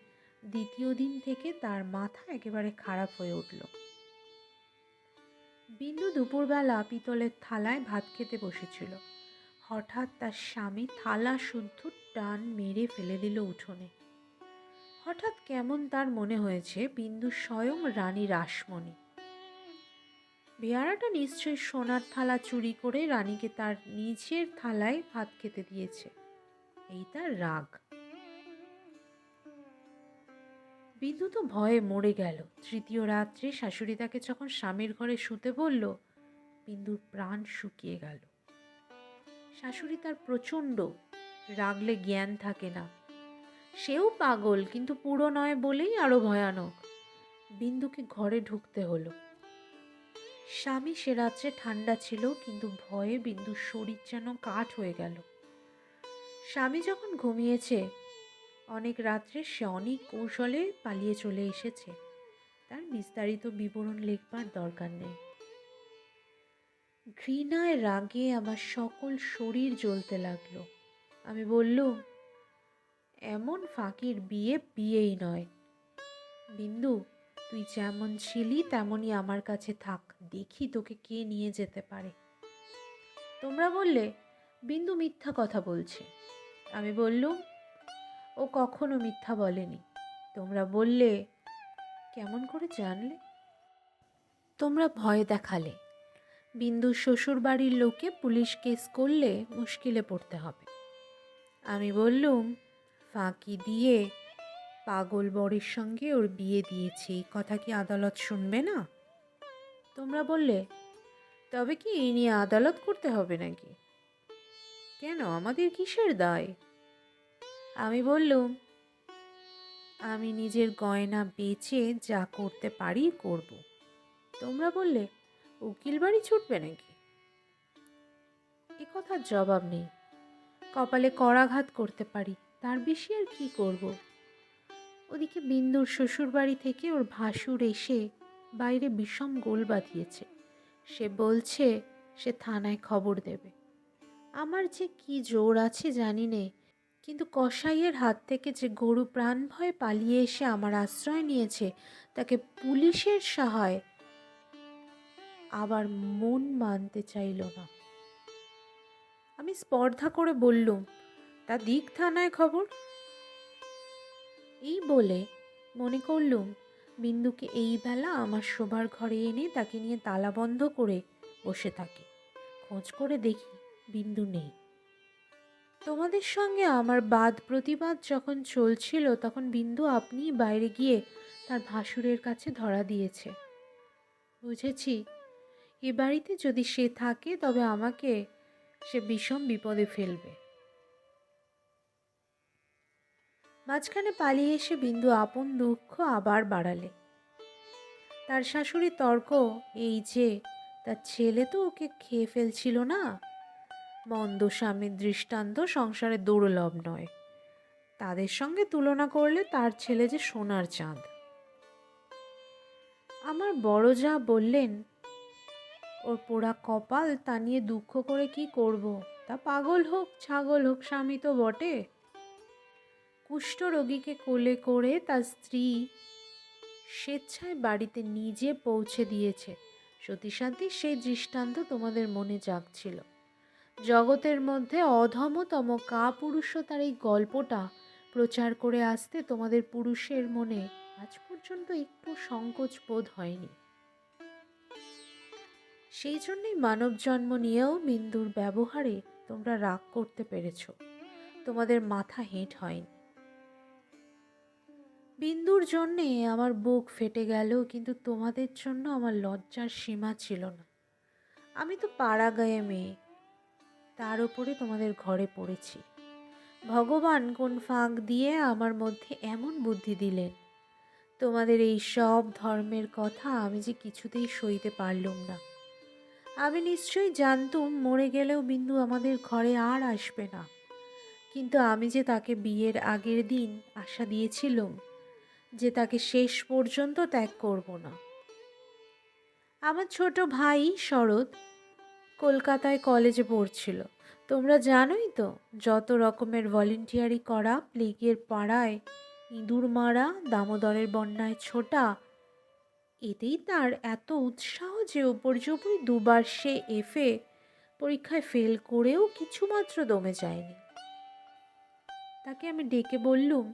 দ্বিতীয় দিন থেকে তার মাথা একেবারে খারাপ হয়ে উঠল। বিন্দু দুপুরবেলা পিতলের থালায় ভাত খেতে বসেছিল। হঠাৎ তার স্বামী থালা শুদ্ধ টান মেরে ফেলে দিল উঠোনে। হঠাৎ কেমন তার মনে হয়েছে বিন্দু স্বয়ং রানী রাসমণি। বেয়ারাটা নিশ্চয়ই সোনার থালা চুরি করে রানীকে তার নিজের থালায় ভাত খেতে দিয়েছে, এই তার রাগ। বিন্দু তো ভয়ে মরে গেল। তৃতীয় রাত্রে শাশুড়ি তাকে যখন স্বামীর ঘরে শুতে বলল, বিন্দুর প্রাণ শুকিয়ে গেল। শাশুড়ি তার প্রচণ্ড, রাগলে জ্ঞান থাকে না। সেও পাগল, কিন্তু পুরো নয় বলেই আরো ভয়ানক। বিন্দুকে ঘরে ঢুকতে হলো। স্বামী সে রাত্রে ঠান্ডা ছিল, কিন্তু ভয়ে বিন্দুর শরীর যেন কাঠ হয়ে গেল। স্বামী যখন ঘুমিয়েছে, অনেক রাত্রে সে অনেক কৌশলে পালিয়ে চলে এসেছে। তার বিস্তারিত বিবরণ লিখবার দরকার নেই। ঘৃণায় রাগে আমার সকল শরীর জ্বলতে লাগলো। আমি বললুম, এমন ফাঁকির বিয়ে বিয়েই নয়। বিন্দু, তুই যেমন ছিলি তেমনই আমার কাছে থাক, দেখি তোকে কে নিয়ে যেতে পারে। তোমরা বললে বিন্দু মিথ্যা কথা বলছে। আমি বললুম, ও কখনো মিথ্যা বলেনি। তোমরা বললে, কেমন করে জানলে? তোমরা ভয় দেখালে। বিন্দুর শ্বশুর বাড়ির লোকে পুলিশ কেস করলে মুশকিলে পড়তে হবে। আমি বললুম, ফাঁকি দিয়ে পাগল বরের সঙ্গে ওর বিয়ে দিয়েছে, এই কথা কি আদালত শুনবে না? তোমরা বললে, তবে কি এই নিয়ে আদালত করতে হবে নাকি? কেন, আমাদের কিসের দায়? আমি বললুম, আমি নিজের গয়না বেচে যা করতে পারি করব। তোমরা বললে, উকিল বাড়ি ছুটবে নাকি? এ কথার জবাব নেই। কপালে করাঘাত করতে পারি, তার বেশি আর কি করব? ওদিকে বিন্দুর শ্বশুর বাড়ি থেকে ওর ভাসুর এসে বাইরে বিষম গোল বাঁধিয়েছে। সে বলছে সে থানায় খবর দেবে। আমার যে কি জোর আছে জানি নে, কিন্তু কসাইয়ের হাত থেকে যে গরু প্রাণ ভয়ে পালিয়ে এসে আমার আশ্রয় নিয়েছে, তাকে পুলিশের সহায় আবার মন মানতে চাইল না। আমি স্পর্ধা করে বললুম, তা দিক থানায় খবর। এই বলে মনে করলুম বিন্দুকে এই বেলা আমার শোবার ঘরে এনে তাকে নিয়ে তালা বন্ধ করে বসে থাকি। খোঁজ করে দেখি বিন্দু নেই। তোমাদের সঙ্গে আমার বাদ প্রতিবাদ যখন চলছিল তখন বিন্দু আপনিই বাইরে গিয়ে তার ভাসুরের কাছে ধরা দিয়েছে। বুঝেছি এ বাড়িতে যদি সে থাকে তবে আমাকে সে বিষম বিপদে ফেলবে। মাঝখানে পালিয়ে এসে বিন্দু আপন দুঃখ আবার বাড়ালে। তার শাশুড়ির তর্ক এই যে তার ছেলে তো ওকে খেয়ে ফেলছিল না। মন্দ স্বামীর দৃষ্টান্ত সংসারে দুর্লভ নয়। তাদের সঙ্গে তুলনা করলে তার ছেলে যে সোনার চাঁদ। আমার বড় যা বললেন, ওর পোড়া কপাল, তা নিয়ে দুঃখ করে কি করব? তা পাগল হোক ছাগল হোক, স্বামী তো বটে। কুষ্ঠ রোগীকে কোলে করে তার স্ত্রী স্বেচ্ছায় বাড়িতে নিজে পৌঁছে দিয়েছে। সতীশান্তী সেই দৃষ্টান্ত তোমাদের মনে জাগছিল। জগতের মধ্যে অধমতম কাপুরুষতার এই গল্পটা প্রচার করে আসতে তোমাদের পুরুষের মনে আজ পর্যন্ত একটু সংকোচ বোধ হয়নি। সেই জন্যই মানব জন্ম নিয়েও বিন্দুর ব্যবহারে তোমরা রাগ করতে পেরেছ। তোমাদের মাথা হেঁট হয়নি। বিন্দুর জন্যে আমার বুক ফেটে গেল, কিন্তু তোমাদের জন্য আমার লজ্জার সীমা ছিল না। আমি তো পাড়া গায়ে মেয়ে, তার উপরে তোমাদের ঘরে পড়েছি। ভগবান কোন ফাঁক দিয়ে আমার মধ্যে এমন বুদ্ধি দিলেন, তোমাদের এই সব ধর্মের কথা আমি যে কিছুতেই সইতে পারলুম না। আমি নিশ্চয়ই জানতুম মরে গেলেও বিন্দু আমাদের ঘরে আর আসবে না, কিন্তু আমি যে তাকে বিয়ের আগের দিন আশা দিয়েছিলুম যে তাকে শেষ পর্যন্ত ত্যাগ করব না। আমার ছোট ভাই শরৎ কলকাতায় কলেজে পড়ছিল। তোমরা জানোই তো, যত রকমের ভলেন্টিয়ারি করা, প্লেগের পাড়ায় ইঁদুর মারা, দামোদরের বন্যায় ছোটা, এতেই তার এত উৎসাহ যে উপর্যুপরি দুবার সে এফএ পরীক্ষায় ফেল করেও কিছুমাত্র দমে যায়নি। তাকে আমি ডেকে বললুম,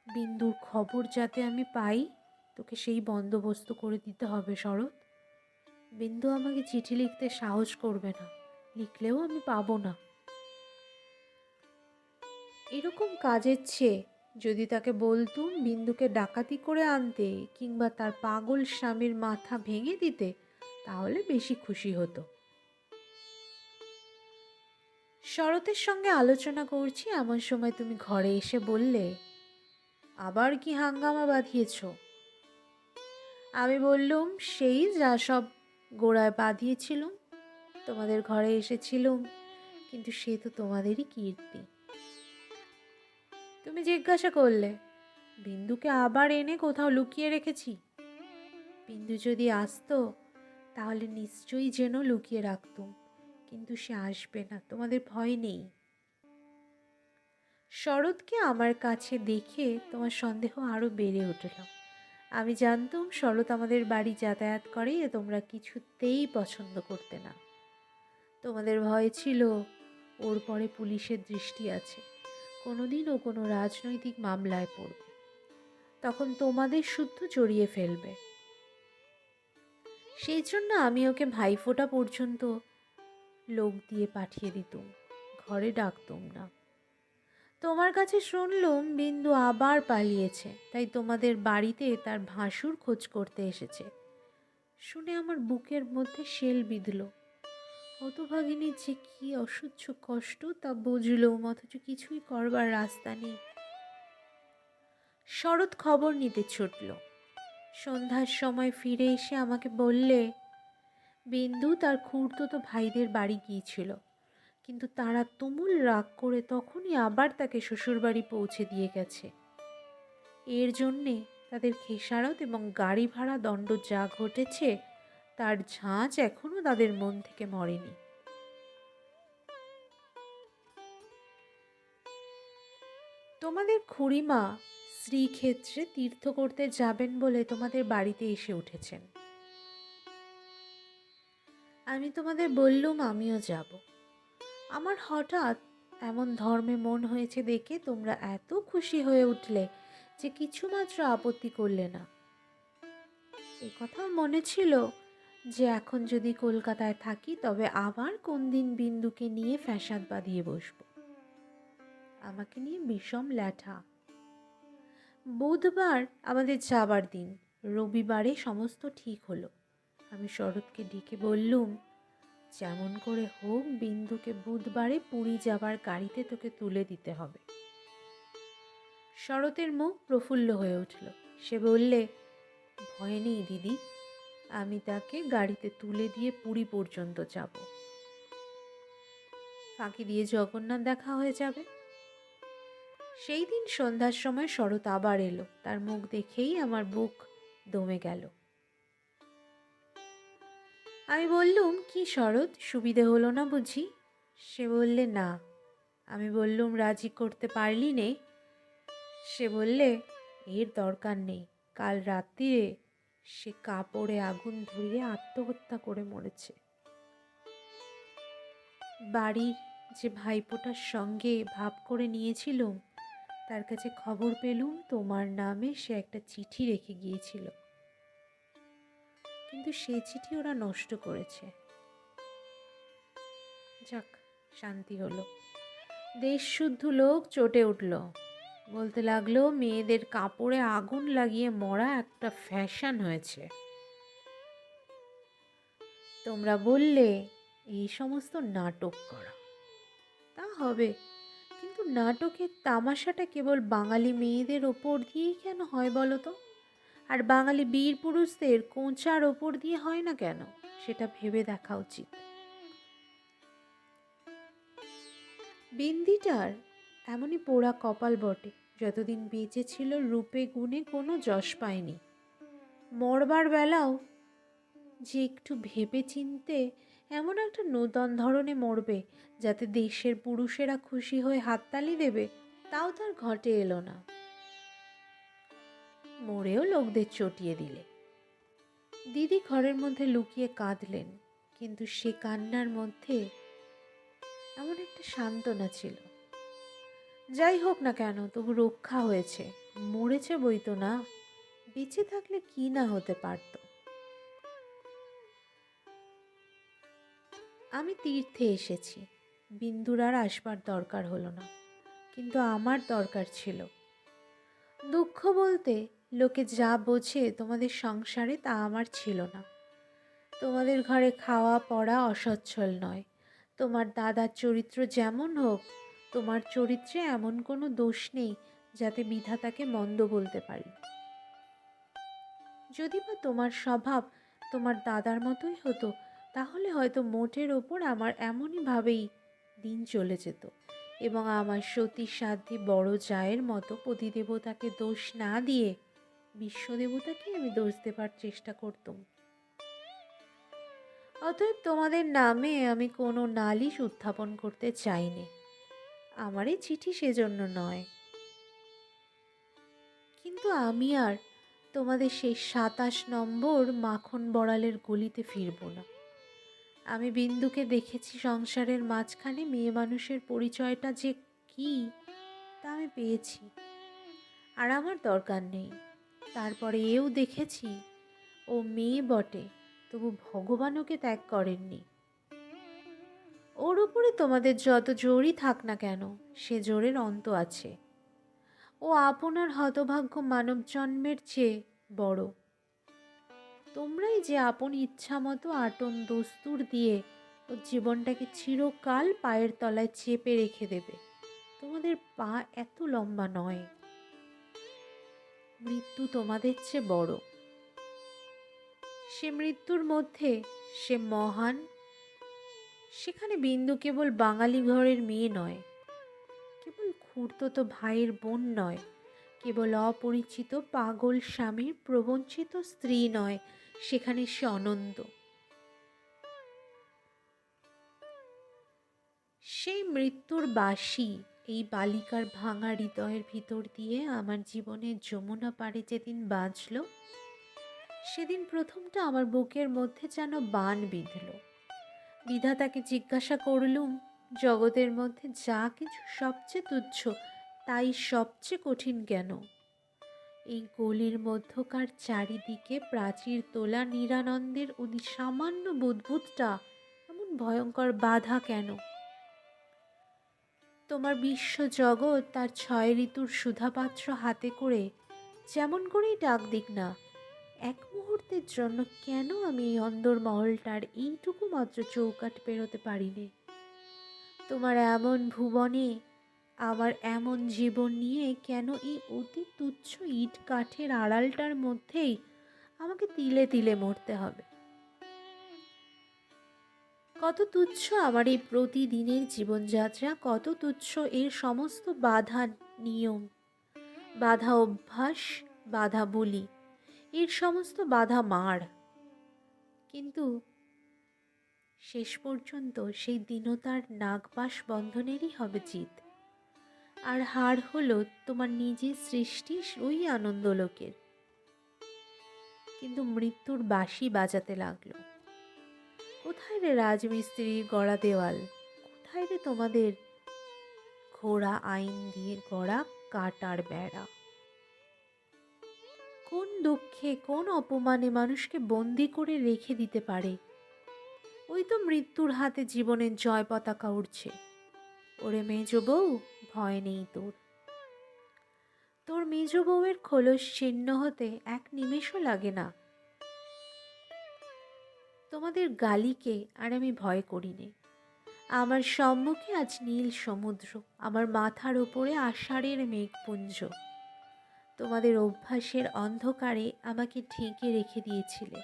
বিন্দুর খবর যাতে আমি পাই তোকে সেই বন্দোবস্ত করে দিতে হবে শরৎ। বিন্দু আমাকে চিঠি লিখতে সাহস করবে না, লিখলেও আমি পাবো না। এরকম কাজের চেয়ে যদি তাকে বলতুম বিন্দুকে ডাকাতি করে আনতে কিংবা তার পাগল স্বামীর মাথা ভেঙে দিতে, তাহলে বেশি খুশি হতো। শরতের সঙ্গে আলোচনা করছি এমন সময় তুমি ঘরে এসে বললে, আবার কি হাঙ্গামা বাঁধিয়েছ? আমি বললুম, সেই যা সব গোড়ায় বাঁধিয়েছিলুম। তোমাদের ঘরে এসেছিলুম, কিন্তু সে তো তোমাদেরই কীর্তি। তুমি জিজ্ঞাসা করলে, বিন্দুকে আবার এনে কোথাও লুকিয়ে রেখেছি? বিন্দু যদি আসতো তাহলে নিশ্চয়ই যেন লুকিয়ে রাখতুম, কিন্তু সে আসবে না, তোমাদের ভয় নেই। শরৎকে আমার কাছে দেখে তোমার সন্দেহ আরও বেড়ে উঠল। আমি জানতুম শরৎ আমাদের বাড়ি যাতায়াত করে, তোমরা কিছুতেই পছন্দ করতে না। তোমাদের ভয় ছিল ওর পরে পুলিশের দৃষ্টি আছে, কোনোদিন ও কোনো রাজনৈতিক মামলায় পড়বে, তখন তোমাদের শুদ্ধ জড়িয়ে ফেলবে। সেই জন্য আমি ওকে ভাইফোঁটা পর্যন্ত লোক দিয়ে পাঠিয়ে দিতুম, ঘরে ডাকতুম না। তোমার কাছে শুনলুম বিন্দু আবার পালিয়েছে, তাই তোমাদের বাড়িতে তার ভাসুর খোঁজ করতে এসেছে। শুনে আমার বুকের মধ্যে শেল বিঁধল। হতভাগিনীর যে কি অসহ্য কষ্ট তা বুঝলুম, অথচ কিছুই করবার রাস্তা নেই। শরৎ খবর নিতে ছুটল। সন্ধ্যার সময় ফিরে এসে আমাকে বললে, বিন্দু তার খুড়তুতো ভাইদের বাড়ি গিয়েছিল, কিন্তু তারা তুমুল রাগ করে তখনই আবার তাকে শ্বশুরবাড়ি পৌঁছে দিয়ে গেছে। এর জন্যে তাদের খেসারত এবং গাড়ি ভাড়া দণ্ড যা ঘটেছে তার ঝাঁঝ এখনো তাদের মন থেকে মরেনি। তোমাদের খুড়িমা শ্রীক্ষেত্রে তীর্থ করতে যাবেন বলে তোমাদের বাড়িতে এসে উঠেছেন। আমি তোমাদের বললুম আমিও যাব। আমার হঠাৎ এমন ধর্মে মন হয়েছে দেখে তোমরা এত খুশি হয়ে উঠলে যে কিছুমাত্র আপত্তি করলে না। এ কথাও মনে ছিল যে এখন যদি কলকাতায় থাকি তবে আবার কোন দিন বিন্দুকে নিয়ে ফ্যাসাদ বাঁধিয়ে বসবো। আমাকে নিয়ে বিষম ল্যাঠা। বুধবার আমাদের যাবার দিন, রবিবারে সমস্ত ঠিক হলো। আমি শরৎকে ডেকে বললুম, যেমন করে হোক বিন্দুকে বুধবারে পুরী যাবার গাড়িতে তোকে তুলে দিতে হবে। শরতের মুখ প্রফুল্ল হয়ে উঠল। সে বললে, ভয় নেই দিদি, আমি তাকে গাড়িতে তুলে দিয়ে পুরী পর্যন্ত যাব। ফাঁকি দিয়ে জগন্নাথ দেখা হয়ে যাবে। সেই দিন সন্ধ্যার সময় শরৎ আবার এলো। তার মুখ দেখেই আমার বুক দমে গেল। আমি বললুম, কি শরৎ, সুবিধে হলো না বুঝি? সে বললে, না। আমি বললুম, রাজি করতে পারলি নে? সে বললে, এর দরকার নেই। কাল রাত্রিরে সে কাপড়ে আগুন ধরিয়ে আত্মহত্যা করে মরেছে। বাড়ির যে ভাইপোটার সঙ্গে ভাব করে নিয়েছিলুম, তার কাছে খবর পেলুম তোমার নামে সে একটা চিঠি রেখে গিয়েছিল, কিন্তু সে চিঠি ওরা নষ্ট করেছে। যাক, শান্তি হলো। দেশ শুদ্ধ লোক চটে উঠল, বলতে লাগলো মেয়েদের কাপড়ে আগুন লাগিয়ে মরা একটা ফ্যাশন হয়েছে। তোমরা বললে এই সমস্ত নাটক করা, তা হবে, কিন্তু নাটকের তামাশাটা কেবল বাঙালি মেয়েদের ওপর দিয়েই কেন হয় বলো তো? আর বাঙালি বীর পুরুষদের কোঁচার ওপর দিয়ে হয় না কেন? সেটা ভেবে দেখা উচিত। বিন্দিটার এমনই পোড়া কপাল বটে, যতদিন বেঁচে ছিল রূপে গুণে কোনো যশ পায়নি। মরবার বেলাও যে একটু ভেবে চিনতে এমন একটা নূতন ধরনে মরবে যাতে দেশের পুরুষেরা খুশি হয়ে হাততালি দেবে, তাও তার ঘটে এলো না। মরেও লোকদের চটিয়ে দিলে। দিদি ঘরের মধ্যে লুকিয়ে কাঁদলেন, কিন্তু সে কান্নার মধ্যে এমন একটা সান্ত্বনা ছিল। যাই হোক না কেন, তবু রক্ষা হয়েছে। মরেছে বই তো না, বেঁচে থাকলে কি না হতে পারত। আমি তীর্থে এসেছি, বিন্দুর আর আসবার দরকার হলো না, কিন্তু আমার দরকার ছিল। দুঃখ বলতে লোকে যা বোঝে তোমাদের সংসারে তা আমার ছিল না। তোমাদের ঘরে খাওয়া পড়া অসচ্ছল নয়। তোমার দাদার চরিত্র যেমন হোক, তোমার চরিত্রে এমন কোনো দোষ নেই যাতে বিধাতাকে মন্দ বলতে পারি। যদি বা তোমার স্বভাব তোমার দাদার মতোই হতো, তাহলে হয়তো মোটের ওপর আমার এমনইভাবেই দিন চলে যেত, এবং আমার সতী সাধ্যী বড় জায়ের মতো পতিদেবতাকে দোষ না দিয়ে বিশ্বদেবতাকে আমি দোষ দেবার চেষ্টা করতাম। অতএব তোমাদের নামে আমি কোনো নালিশ উত্থাপন করতে চাইনি। আমার এই চিঠি সেজন্য নয়। কিন্তু আমি আর তোমাদের সেই 27 নম্বর মাখন বড়ালের গলিতে ফিরব না। আমি বিন্দুকে দেখেছি সংসারের মাঝখানে মেয়ে মানুষের পরিচয়টা যে কি তা আমি পেয়েছি, আর আমার দরকার নেই। তারপরে এও দেখেছি ও মেয়ে বটে, তবু ভগবান ওকে ত্যাগ করেননি। ওর উপরে তোমাদের যত জোরই থাক না কেন, সে জোরের অন্ত আছে। ও আপনার হতভাগ্য মানব জন্মের চেয়ে বড়। তোমরাই যে আপন ইচ্ছা মতো আটন দস্তুর দিয়ে ওর জীবনটাকে চিরকাল পায়ের তলায় চেপে রেখে দেবে। তোমাদের পা এত লম্বা নয়। মৃত্যু তোমাদের চেয়ে বড়। সে মৃত্যুর মধ্যে সে মহান। সেখানে বিন্দু কেবল বাঙালি ঘরের মেয়ে নয়, কেবল খুড়তুতো ভাইয়ের বোন নয়, কেবল অপরিচিত পাগল স্বামীর প্রবঞ্চিত স্ত্রী নয়, সেখানে সে অনন্ত। সেই মৃত্যুর বাসি এই বালিকার ভাঙা হৃদয়ের ভিতর দিয়ে আমার জীবনের যমুনা পাড়ে যেদিন বাজল, সেদিন প্রথমটা আমার বুকের মধ্যে যেন বাণ বিঁধল। বিধাতাকে জিজ্ঞাসা করলুম, জগতের মধ্যে যা কিছু সবচেয়ে তুচ্ছ তাই সবচেয়ে কঠিন কেন? এই গলির মধ্যকার চারিদিকে প্রাচীর তোলা নিরানন্দের অতি সামান্য বুদ্বুদটা এমন ভয়ঙ্কর বাধা কেন? তোমার বিশ্বজগৎ তার 6 ঋতুর সুধাপাত্র হাতে করে যেমন করেই ডাক দিক না, এক মুহূর্তের জন্য কেন আমি এই অন্দরমহলটার এইটুকু মাত্র চৌকাঠ পেরোতে পারিনি? তোমার এমন ভুবনে আমার এমন জীবন নিয়ে কেন এই অতি তুচ্ছ ইট কাঠের আড়ালটার মধ্যেই আমাকে তিলে তিলে মরতে হবে? কত তুচ্ছ আমার এই প্রতিদিনের জীবনযাত্রা, কত তুচ্ছ এর সমস্ত বাধা নিয়ম, বাধা অভ্যাস, বাধা বলি, এর সমস্ত বাধা মার। কিন্তু শেষ পর্যন্ত সেই দীনতার নাগপাশ বন্ধনেরই হবে জিত, আর হার হলো তোমার নিজের সৃষ্টি ওই আনন্দলোকের। কিন্তু মৃত্যুর বাঁশি বাজাতে লাগলো। কোথায় রে রাজমিস্ত্রির গড়া দেওয়াল? কোথায় রে তোমাদের ঘোড়া আইন দিয়ে গড়া কাটার বেড়া? কোন দুঃখে, কোন অপমানে মানুষকে বন্দি করে রেখে দিতে পারে? ওই তো মৃত্যুর হাতে জীবনের জয় পতাকা উড়ছে। ওরে মেজ বউ, ভয় নেই তোর। তোর মেজ বউয়ের খোলস ছিন্ন হতে এক নিমেষও লাগে না। তোমাদের গালিকে আর আমি ভয় করি নে। আমার সম্মুখে আজ নীল সমুদ্র, আমার মাথার ওপরে আষাঢ়ের মেঘপুঞ্জ। তোমাদের অভ্যাসের অন্ধকারে আমাকে ঢেকে রেখে দিয়েছিলে।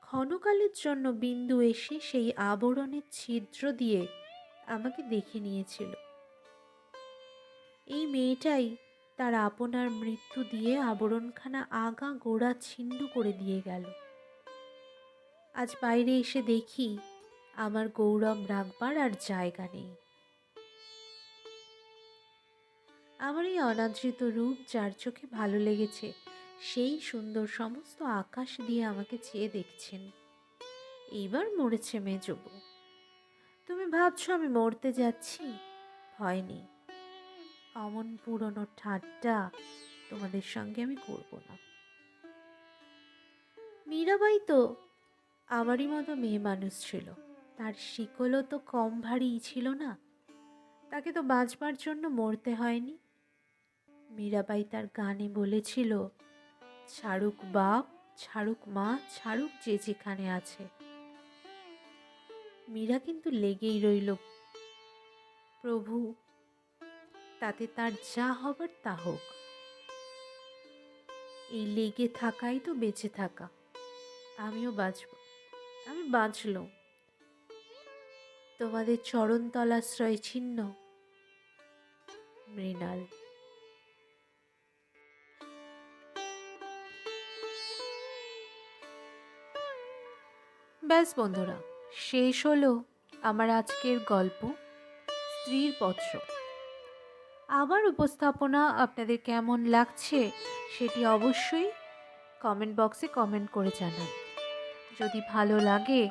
ক্ষণকালের জন্য বিন্দু এসে সেই আবরণের ছিদ্র দিয়ে আমাকে দেখে নিয়েছিল। এই মেয়েটাই তার আপনার মৃত্যু দিয়ে আবরণখানা আগা গোড়া ছিন্ন করে দিয়ে গেল। আজ বাইরে এসে দেখি আমার গৌরব রাখবার আর জায়গা নেই। আমার এই অনাদৃত রূপ যার চোখে ভালো লেগেছে, সেই সুন্দর সমস্ত আকাশ দিয়ে আমাকে চেয়ে দেখছেন। এইবার মরেছে মেজবু। তুমি ভাবছো আমি মরতে যাচ্ছি? ভয় নেই, অমন পুরনো ঠাট্টা তোমাদের সঙ্গে আমি করব না। মীরাবাই তো আমারই মতো মেয়ে মানুষ ছিল, তার শিকলও তো কম ভারী ছিল না। তাকে তো বাঁচবার জন্য মরতে হয়নি। মীরাবাই তার গানে বলেছিল, ছাড়ুক বাপ, ছাড়ুক মা, ছাড়ুক যে যেখানে আছে। মীরা কিন্তু লেগেই রইল, প্রভু তাতে তার যা হবার তা হোক। এই লেগে থাকাই তো বেঁচে থাকা। আমিও বাঁচব, আমি বাঁচলাম। তোমাদের চরণতলাশ্রয় ছিন্ন, মৃণাল। ব্যাস বন্ধুরা, শেষ হলো আমার আজকের গল্প স্ত্রীর পত্র। আমার উপস্থাপনা আপনাদের কেমন লাগছে সেটি অবশ্যই কমেন্ট বক্সে কমেন্ট করে জানান। যদি ভালো লাগে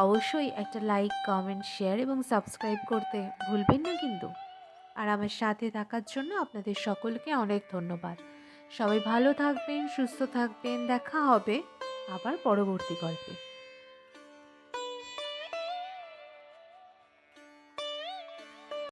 অবশ্যই একটা লাইক, কমেন্ট, শেয়ার এবং সাবস্ক্রাইব করতে ভুলবেন না কিন্তু। আর আমার সাথে থাকার জন্য আপনাদের সকলকে অনেক ধন্যবাদ। সবাই ভালো থাকবেন, সুস্থ থাকবেন। দেখা হবে আবার পরবর্তী গল্পে।